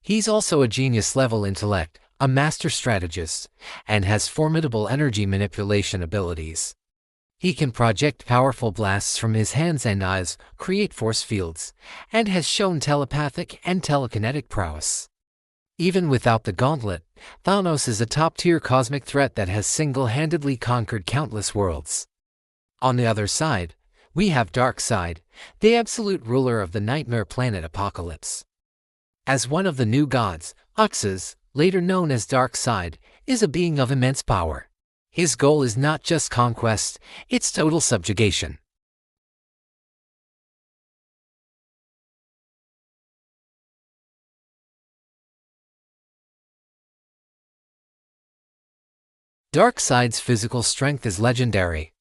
He's also a genius-level intellect, a master strategist, and has formidable energy manipulation abilities. He can project powerful blasts from his hands and eyes, create force fields, and has shown telepathic and telekinetic prowess. Even without the Gauntlet, Thanos is a top-tier cosmic threat that has single-handedly conquered countless worlds. On the other side, we have Darkseid, the absolute ruler of the nightmare planet Apocalypse. As one of the new gods, Uxas, later known as Darkseid, is a being of immense power. His goal is not just conquest, it's total subjugation. Darkseid's physical strength is legendary.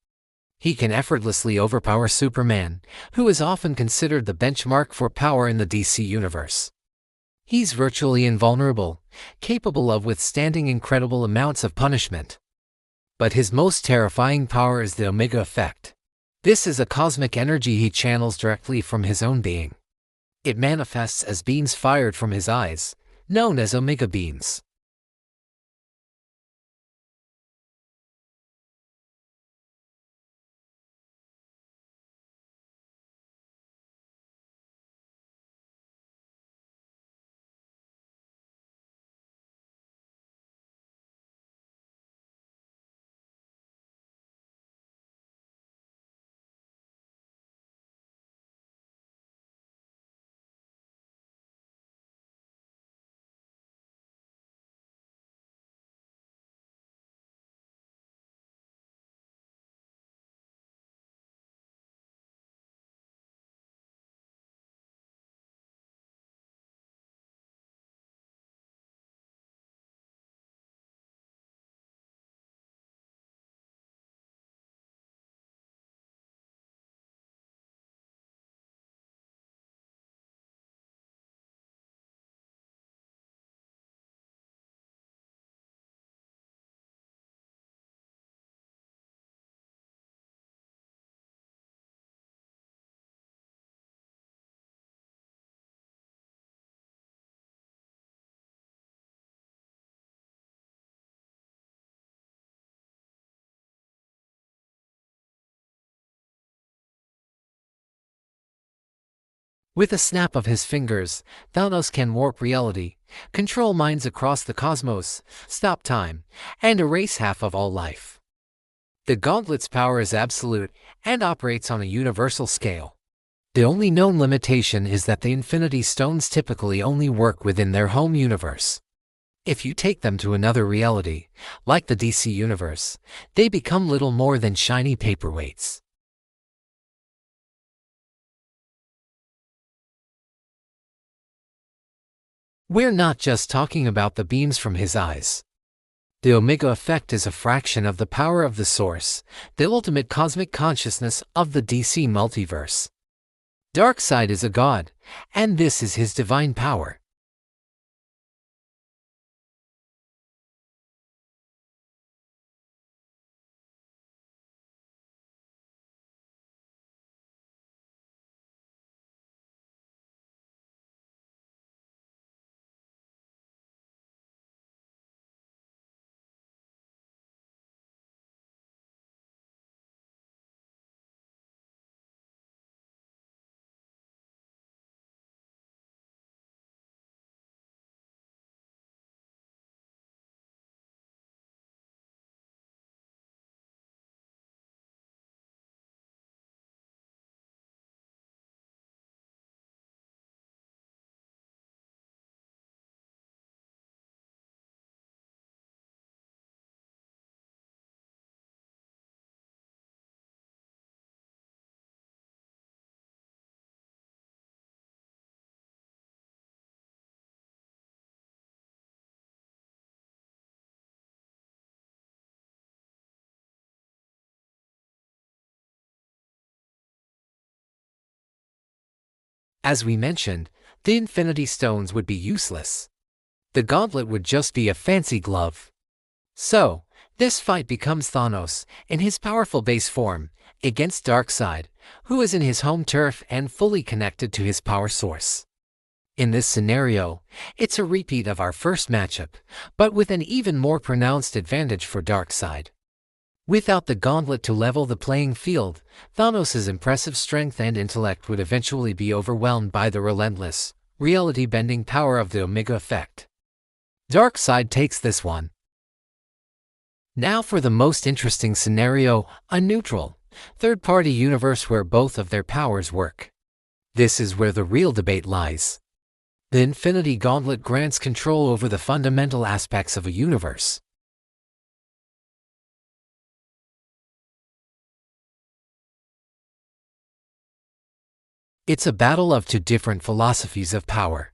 He can effortlessly overpower Superman, who is often considered the benchmark for power in the DC universe. He's virtually invulnerable, capable of withstanding incredible amounts of punishment. But his most terrifying power is the Omega Effect. This is a cosmic energy he channels directly from his own being. It manifests as beams fired from his eyes, known as Omega beams. With a snap of his fingers, Thanos can warp reality, control minds across the cosmos, stop time, and erase half of all life. The Gauntlet's power is absolute and operates on a universal scale. The only known limitation is that the Infinity Stones typically only work within their home universe. If you take them to another reality, like the DC universe, they become little more than shiny paperweights. We're not just talking about the beams from his eyes. The Omega Effect is a fraction of the power of the Source, the ultimate cosmic consciousness of the DC multiverse. Darkseid is a god, and this is his divine power. As we mentioned, the Infinity Stones would be useless. The Gauntlet would just be a fancy glove. So, this fight becomes Thanos, in his powerful base form, against Darkseid, who is in his home turf and fully connected to his power source. In this scenario, it's a repeat of our first matchup, but with an even more pronounced advantage for Darkseid. Without the Gauntlet to level the playing field, Thanos' impressive strength and intellect would eventually be overwhelmed by the relentless, reality-bending power of the Omega Effect. Darkseid takes this one. Now for the most interesting scenario, a neutral, third-party universe where both of their powers work. This is where the real debate lies. The Infinity Gauntlet grants control over the fundamental aspects of a universe. It's a battle of two different philosophies of power.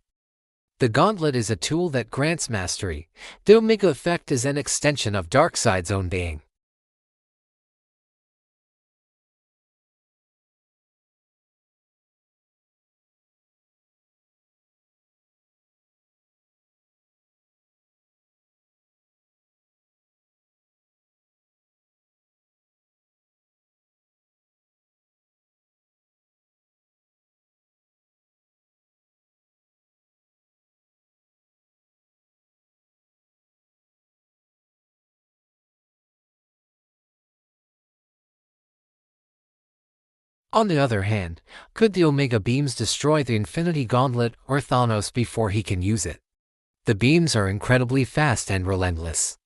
The Gauntlet is a tool that grants mastery. The Omega Effect is an extension of Darkseid's own being. On the other hand, could the Omega beams destroy the Infinity Gauntlet or Thanos before he can use it? The beams are incredibly fast and relentless.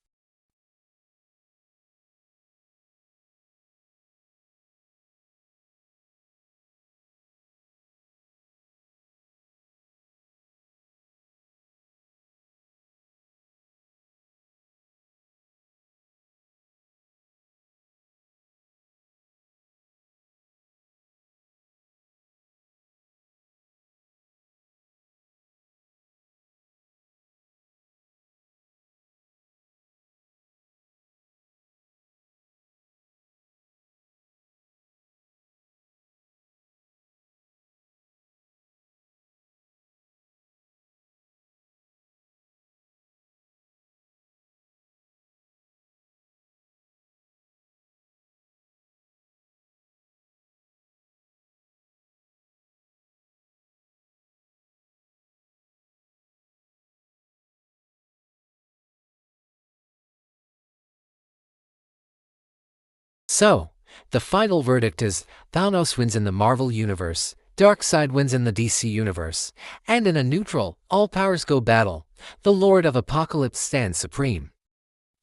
So, the final verdict is Thanos wins in the Marvel Universe, Darkseid wins in the DC Universe, and in a neutral, all-powers-go battle, the Lord of Apocalypse stands supreme.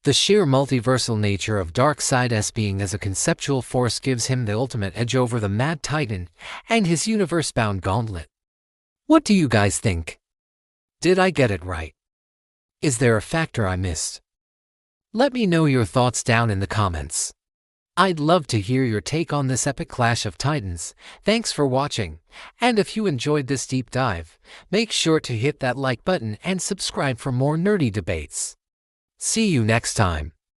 The sheer multiversal nature of Darkseid's being as a conceptual force gives him the ultimate edge over the Mad Titan and his universe-bound gauntlet. What do you guys think? Did I get it right? Is there a factor I missed? Let me know your thoughts down in the comments. I'd love to hear your take on this epic clash of titans. Thanks for watching, and if you enjoyed this deep dive, make sure to hit that like button and subscribe for more nerdy debates. See you next time.